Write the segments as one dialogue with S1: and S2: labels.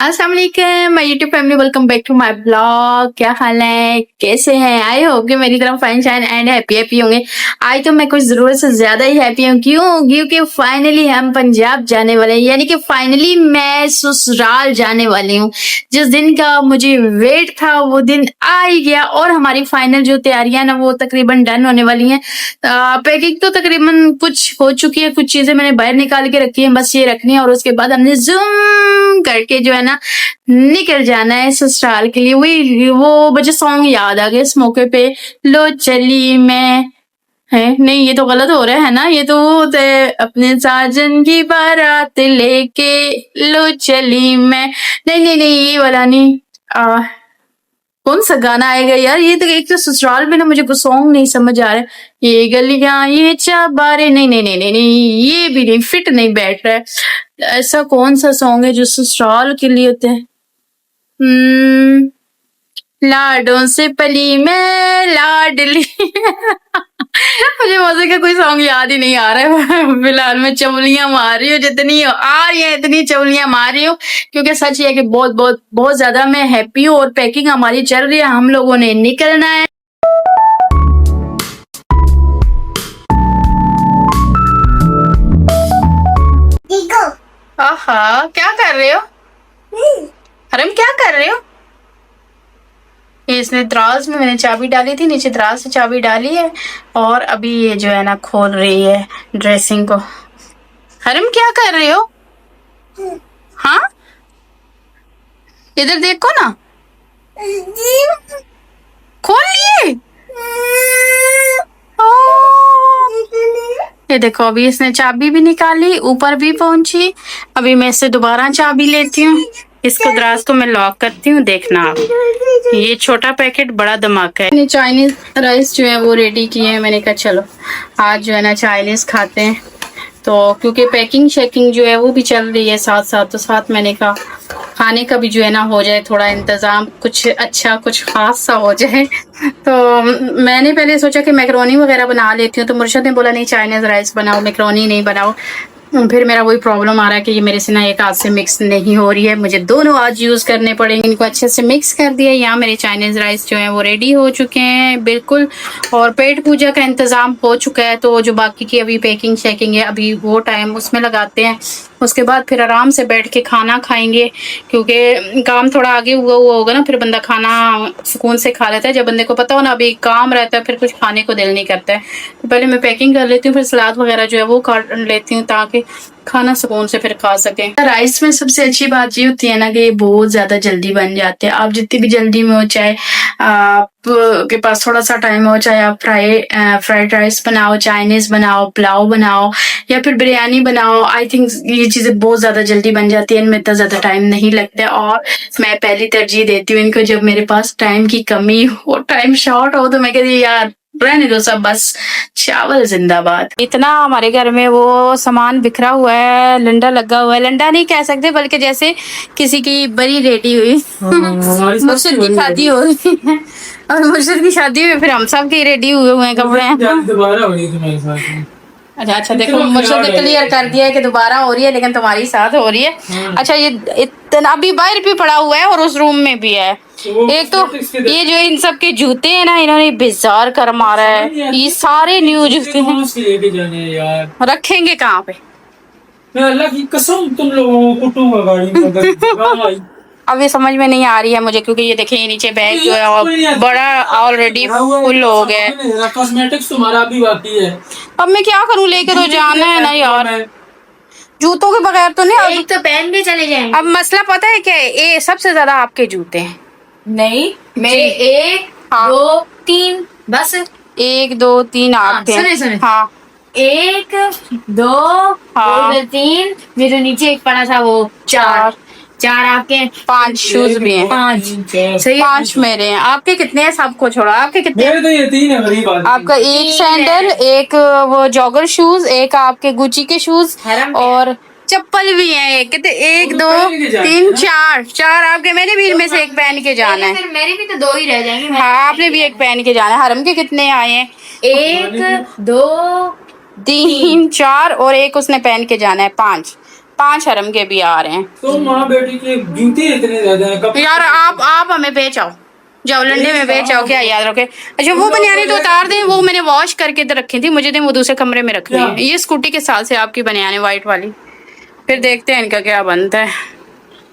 S1: अस्सलाम वालेकुम my YouTube family, welcome back to my blog. क्या हाल है, कैसे हैं? आई होप कि मेरी तरफ फाइन शाइन एंड हैप्पी होंगे। आज तो मैं कुछ जरूरत से ज्यादा ही हैप्पी हूँ। क्यों? क्योंकि फाइनली हम पंजाब जाने वाले हैं, यानी कि फाइनली मैं ससुराल जाने वाली हूँ। जिस दिन का मुझे वेट था वो दिन आ ही गया और हमारी फाइनल जो तैयारियां ना वो तकरीबन डन होने वाली हैं। पैकिंग तो तकरीबन कुछ हो चुकी है, कुछ चीजें मैंने बाहर निकाल के रखी है, बस ये रखनी है और उसके बाद हमने जूम करके जो है ना निकल जाना है ससुराल के लिए। वही वो मुझे सॉन्ग याद आ गया इस मौके पे, लो चली मैं है नहीं, ये तो गलत हो रहा है ना। ये तो अपने साजन की बारात लेके लो चली मैं, नहीं नहीं नहीं ये वाला नहीं। कौन सा गाना आएगा यार? ये तो एक तो ससुराल में ना मुझे को सॉन्ग नहीं समझ आ रहा है। ये गलियां ये चाबारे, नहीं नहीं नहीं नहीं नहीं, ये भी नहीं, फिट नहीं बैठ रहा है। ऐसा कौन सा सॉन्ग है जो ससुराल के लिए होते हैं? लाडों से पली मैं लाडली मुझे मजे का कोई सॉन्ग याद ही नहीं आ रहा है। फिलहाल मैं चवलियां मार रही हूँ, जितनी आ रही है इतनी चवलियां मार रही हूँ, क्योंकि सच है कि बहुत बहुत बहुत ज्यादा मैं हैप्पी हूँ और पैकिंग हमारी चल रही है, हम लोगों ने निकलना है। आहा, क्या कर रहे हो हरम, क्या कर रहे हो? इसने दराज में मैंने चाबी डाली थी, नीचे दराज से चाबी डाली है और अभी ये जो है ना खोल रही है ड्रेसिंग को। हरम क्या कर रहे हो? हाँ, इधर देखो ना, खोल लिए। ये देखो, अभी इसने चाबी भी निकाली, ऊपर भी पहुंची। अभी मैं इससे दोबारा चाबी लेती हूँ, इसको दराज को मैं लॉक करती हूँ। देखना आप, ये छोटा पैकेट बड़ा धमाका है। चाइनीज राइस जो है वो रेडी किए हैं, मैंने कहा चलो आज जो है ना चाइनीज खाते हैं। तो क्योंकि पैकिंग शेकिंग जो है वो भी चल रही है साथ साथ, तो साथ मैंने कहा खाने का भी जो है ना हो जाए थोड़ा इंतजाम, कुछ अच्छा कुछ खास सा हो जाए। तो मैंने पहले सोचा कि मैक्रोनी वगैरह बना लेती हूँ, तो मुर्शद ने बोला नहीं चाइनीज राइस बनाओ, मैक्रोनी नहीं बनाओ। फिर मेरा वही प्रॉब्लम आ रहा है कि ये मेरे से ना एक हाथ से मिक्स नहीं हो रही है, मुझे दोनों आज यूज करने पड़ेंगे। इनको अच्छे से मिक्स कर दिया। यहाँ मेरे चाइनीज राइस जो है वो रेडी हो चुके हैं बिल्कुल, और पेट पूजा का इंतजाम हो चुका है। तो जो बाकी की अभी पैकिंग शेकिंग है, अभी वो टाइम उसमें लगाते हैं, उसके बाद फिर आराम से बैठ के खाना खाएंगे, क्योंकि काम थोड़ा आगे हुआ होगा ना, फिर बंदा खाना सुकून से खा लेता है। जब बंदे को पता हो ना अभी काम रहता है, फिर कुछ खाने को दिल नहीं करता है। तो पहले मैं पैकिंग कर लेती हूँ, फिर सलाद वगैरह जो है वो काट लेती हूँ ताकि खाना सुकून से फिर खा सकें। राइस में सबसे अच्छी बात ये होती है ना कि ये बहुत ज्यादा जल्दी बन जाते हैं। आप जितनी भी जल्दी में हो, चाहे आप के पास थोड़ा सा टाइम हो, चाहे आप फ्राइड राइस बनाओ, चाइनीज बनाओ, पुलाव बनाओ या फिर बिरयानी बनाओ, आई थिंक ये चीजें बहुत ज्यादा जल्दी बन जाती है, इनमें इतना ज्यादा टाइम नहीं लगता है। और मैं पहली तरजीह देती हूँ इनको, जब मेरे पास टाइम की कमी हो, टाइम शॉर्ट हो, तो मैं कहती हूँ यार रहने दो सब, बस चावल जिंदाबाद। इतना हमारे घर में वो सामान बिखरा हुआ है, लंडा लगा हुआ है, लंडा नहीं कह सकते बल्कि जैसे किसी की बड़ी रेडी हुई मुर्शिद की शादी हो रही है और मुर्शिद की शादी हुई, फिर हम सब के रेडी हुए हैं कपड़े।
S2: दोबारा हो रही है तुम्हारे साथ?
S1: अच्छा देखो, मुर्शिद ने क्लियर कर दिया है कि दोबारा हो रही है, लेकिन तुम्हारी साथ हो रही है। अच्छा, ये इतना अभी बाहर भी पड़ा हुआ है और उस रूम में भी है। एक तो ये जो इन सब के जूते हैं ना, इन्होंने बेजार कर मारा है। ये सारे न्यू जूते हैं, रखेंगे कहाँ पे?
S2: मैं अल्लाह की कसम तुम लोगों को कुटूंगा गाड़ी में।
S1: अब ये समझ में नहीं आ रही है मुझे, क्योंकि ये देखिए नीचे बैग जो है बड़ा ऑलरेडी फुल हो गया।
S2: कॉस्मेटिक्स तुम्हारा भी बाकी है।
S1: अब मैं क्या करूँ, लेके तो जाना है ना यार, जूतों के बगैर तो नहीं।
S3: एक तो पहन के चले जाएंगे।
S1: अब मसला पता है क्या है, ये सबसे ज्यादा आपके जूते हैं।
S3: नहीं, मेरे एक
S1: हाँ।
S3: 2 3 बस
S1: 1 2 3 आपके हैं।
S3: सुने
S1: हाँ
S3: 1 2
S1: हाँ
S3: 3, मेरे नीचे एक पड़ा था वो 4 आपके हैं।
S1: 5 शूज भी हैं।
S3: 5 सही
S1: 5 मेरे हैं। आपके कितने हैं? सबको छोड़ा, आपके कितने हैं?
S2: मेरे तो ये 3 है, गरीब आदमी।
S1: आपका एक सैंडल, एक वो जॉगर शूज, एक आपके गुची के शूज और चप्पल भी है। कितने? 1 2 3 4 आपके। मैंने भी इनमें से एक पहन के जाना है।
S3: मेरे भी तो 2 ही रह जाएंगे।
S1: हाँ, आपने भी एक पहन के जाना है। हरम के कितने आए हैं?
S3: 1 2
S1: 3 4 और एक उसने पहन के जाना है 5। 5 हरम के भी आ रहे हैं।
S2: तो माँ बेटी के गिनती इतने ज्यादा है कपड़े।
S1: यार आप हमें बेच आओ, जाओ लंडे में बेच आओ, क्या याद रखे। अच्छा वो बनियानी तो उतार दें, वो मैंने वॉश करके इधर रखी थी, मुझे दें वो दूसरे कमरे में रखनी है। ये स्कूटी के साथ से आपकी बनियानी व्हाइट वाली, फिर देखते हैं इनका क्या बनता है।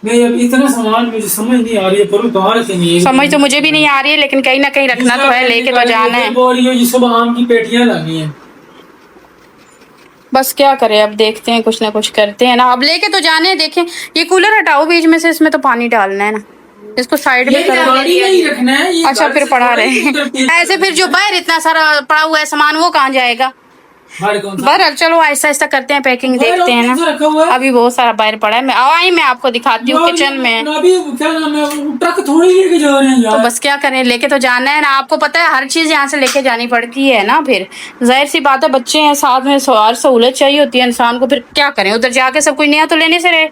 S2: नहीं अब इतना सामान मुझे समझ नहीं आ रही है, पर कहाँ से नहीं है
S1: समझ तो मुझे भी नहीं आ रही है, लेकिन कहीं ना कहीं रखना तो है, लेके तो जाना है।
S2: ये सब आम की पेटियां लानी है।
S1: बस क्या करें, अब देखते हैं, कुछ ना कुछ करते हैं ना। अब लेके तो जाने हैं, देखें। ये कूलर हटाओ बीच में से, इसमें तो पानी डालना है ना, इसको साइड में करो।
S2: गाड़ी में ही रखना है ये।
S1: अच्छा फिर पड़ा रहे ऐसे, फिर जो बाहर इतना सारा पड़ा हुआ है सामान, वो कहाँ जाएगा। बहरहाल चलो आहिस्ता आहिस्ता करते हैं पैकिंग, देखते हैं ना। अभी बहुत सारा बाहर पड़ा है, मैं आपको दिखाती हूँ किचन में।
S2: क्या नाम है, ट्रक थोड़ी लेके जा रहे हैं यार।
S1: तो बस क्या करें, लेके तो जाना है ना। आपको पता है हर चीज यहाँ से लेके जानी पड़ती है ना, फिर जाहिर सी बात है, बच्चे हैं साथ में, हर सहूलत चाहिए होती है इंसान को। फिर क्या करें, उधर जाके सब कुछ नया तो लेने से रहे।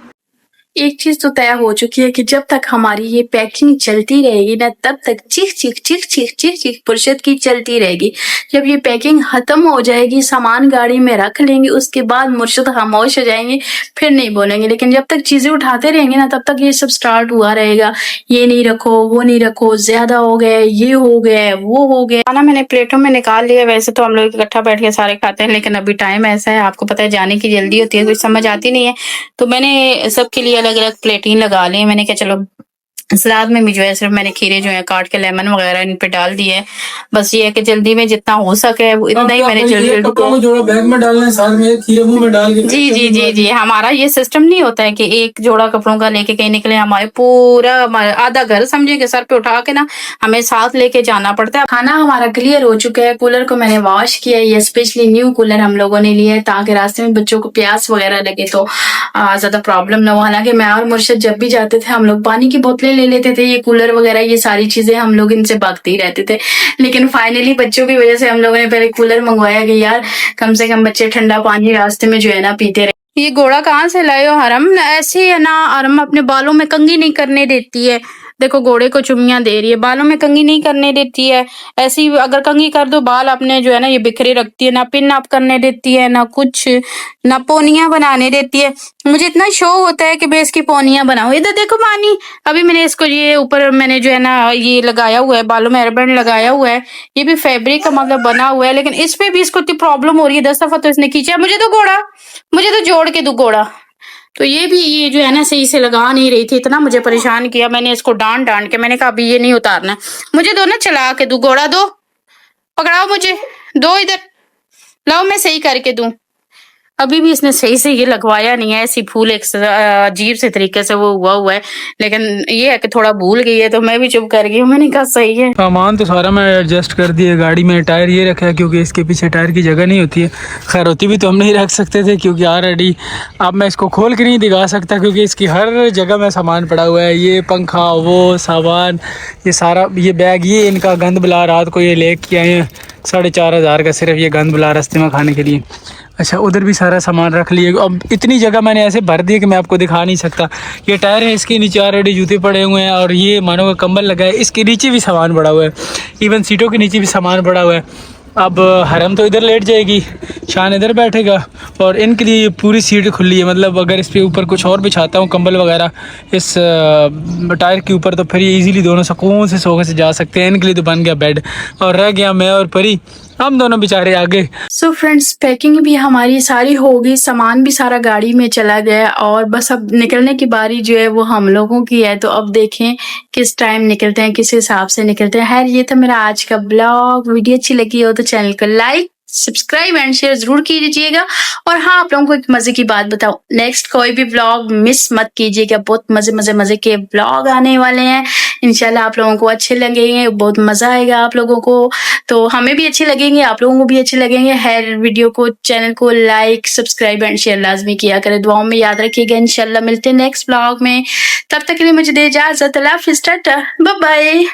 S1: एक चीज तो तय हो चुकी है कि जब तक हमारी ये पैकिंग चलती रहेगी ना, तब तक चीख चीख चीख चीख चीख चीख फुर्सत की चलती रहेगी। जब ये पैकिंग खत्म हो जाएगी, सामान गाड़ी में रख लेंगे, उसके बाद मुर्शद खामोश हो जाएंगे, फिर नहीं बोलेंगे। लेकिन जब तक चीजें उठाते रहेंगे ना, तब तक ये सब स्टार्ट हुआ रहेगा। ये नहीं रखो, वो नहीं रखो, ज्यादा हो गए, ये हो गया, वो हो गया। खाना मैंने प्लेटों में निकाल लिया। वैसे तो हम लोग इकट्ठा बैठ के सारे खाते हैं, लेकिन अभी टाइम ऐसा है, आपको पता है जाने की जल्दी होती है, कुछ समझ आती नहीं है। तो मैंने सबके लिए अलग अलग प्लेटिंग लगा ली। मैंने कहा चलो सलाद में भी जो है सिर्फ मैंने खीरे जो है काट के, लेमन वगैरह इन पे डाल दिए है। बस ये है कि जल्दी में जितना हो सके इतना ही मैंने जल्दी
S2: जोड़ा बैग में डालना है, साथ में खीरे मुंह में डाल के।
S1: जी जी जी जी, हमारा ये सिस्टम नहीं होता है कि एक जोड़ा कपड़ों का लेके कहीं निकले। हमारे पूरा आधा घर समझे कि सर पे उठा के ना हमें साथ लेके जाना पड़ता है। खाना हमारा क्लियर हो चुका है। कूलर को मैंने वॉश किया है। ये स्पेशली न्यू कूलर हम लोगों ने लिया है ताकि रास्ते में बच्चों को प्यास वगैरह लगे तो ज्यादा प्रॉब्लम ना हो। हालांकि मैं और मुर्शद जब भी जाते थे हम लोग पानी की बोतलें ले लेते थे। ये कूलर वगैरह ये सारी चीजें हम लोग इनसे भागते ही रहते थे, लेकिन फाइनली बच्चों की वजह से हम लोगों ने पहले कूलर मंगवाया कि यार कम से कम बच्चे ठंडा पानी रास्ते में जो है ना पीते रहे। ये घोड़ा कहाँ से लाए हो हरम? ऐसे है ना, हरम अपने बालों में कंघी नहीं करने देती है। देखो घोड़े को चुम्मियां दे रही है, बालों में कंघी नहीं करने देती है। ऐसी अगर कंघी कर दो बाल अपने जो है ना ये बिखरे रखती है, ना पिन अप करने देती है, ना कुछ, ना पोनियां बनाने देती है। मुझे इतना शौक होता है कि मैं इसकी पोनियां बनाऊं। इधर देखो पानी, अभी मैंने इसको ये ऊपर मैंने जो है ना ये लगाया हुआ है, बालों में हेयरबैंड लगाया हुआ है। ये भी फैब्रिक का मतलब बना हुआ है, लेकिन इस पे भी इसको इतनी प्रॉब्लम हो रही है। 10 दफा तो इसने खींचा, मुझे तो जोड़ के दो घोड़ा। तो ये भी ये जो है ना सही से लगा नहीं रही थी, इतना मुझे परेशान किया। मैंने इसको डांट के मैंने कहा अभी ये नहीं उतारना है। मुझे दो ना, चला के दो, घोड़ा दो, पकड़ाओ मुझे, दो इधर लाओ, मैं सही करके दूं। अभी भी इसने सही से ये लगवाया नहीं है। ऐसी फूल एक अजीब से तरीके से वो हुआ है, लेकिन ये है कि थोड़ा भूल गई है तो मैं भी चुप कर गई हूँ। मैंने कहा सही है।
S2: सामान तो सारा मैं एडजस्ट कर दिया गाड़ी में। टायर ये रखा है क्योंकि इसके पीछे टायर की जगह नहीं होती है। खैर होती भी तो हम नहीं रख सकते थे क्योंकि ऑलरेडी अब मैं इसको खोल के नहीं दिखा सकता क्योंकि इसकी हर जगह में सामान पड़ा हुआ है। ये पंखा, वो सामान, ये सारा, ये बैग, ये इनका गंद बुला रात को ये ले के आए हैं 4,500 का सिर्फ ये गंद बुला रास्ते में खाने के लिए। अच्छा उधर भी सारा सामान रख लिए। अब इतनी जगह मैंने ऐसे भर दी कि मैं आपको दिखा नहीं सकता। ये टायर है, इसके नीचे ऑलरेडी जूते पड़े हुए हैं और ये मानो का कंबल लगा है। इसके नीचे भी सामान पड़ा हुआ है, इवन सीटों के नीचे भी सामान पड़ा हुआ है। अब हरम तो इधर लेट जाएगी, शान इधर बैठेगा और इनके लिए पूरी सीट खुली है। मतलब अगर इस पे ऊपर कुछ और बिछाता हूँ कंबल वगैरह इस टायर के ऊपर तो फिर ये इजीली दोनों सुकून से सो के जा सकते हैं। इनके लिए तो बन गया बेड और रह गया मैं और परी, हम दोनों बेचारे आगे।
S1: सो फ्रेंड्स पैकिंग भी हमारी सारी हो गई, सामान भी सारा गाड़ी में चला गया और बस अब निकलने की बारी जो है वो हम लोगों की है। तो अब देखें किस टाइम निकलते हैं, किस हिसाब से निकलते हैं। खैर ये था मेरा आज का ब्लॉग। वीडियो अच्छी लगी हो तो चैनल को लाइक, सब्सक्राइब एंड शेयर जरूर कीजिएगा। और हाँ आप लोगों को एक मजे की बात बताओ, नेक्स्ट कोई भी ब्लॉग मिस मत कीजिएगा। बहुत मजे के ब्लॉग आने वाले हैं। इंशाल्लाह आप लोगों को अच्छे लगेंगे, बहुत मजा आएगा आप लोगों को, तो हमें भी अच्छे लगेंगे, आप लोगों को भी अच्छे लगेंगे। हर वीडियो को, चैनल को लाइक, सब्सक्राइब एंड शेयर लाजमी किया करें। दुआओं में याद रखिएगा। इंशाल्लाह मिलते हैं नेक्स्ट ब्लॉग में, तब तक के लिए मुझे दे इजाजत। अल्लाह हाफिज़, टाटा, बाय बाय।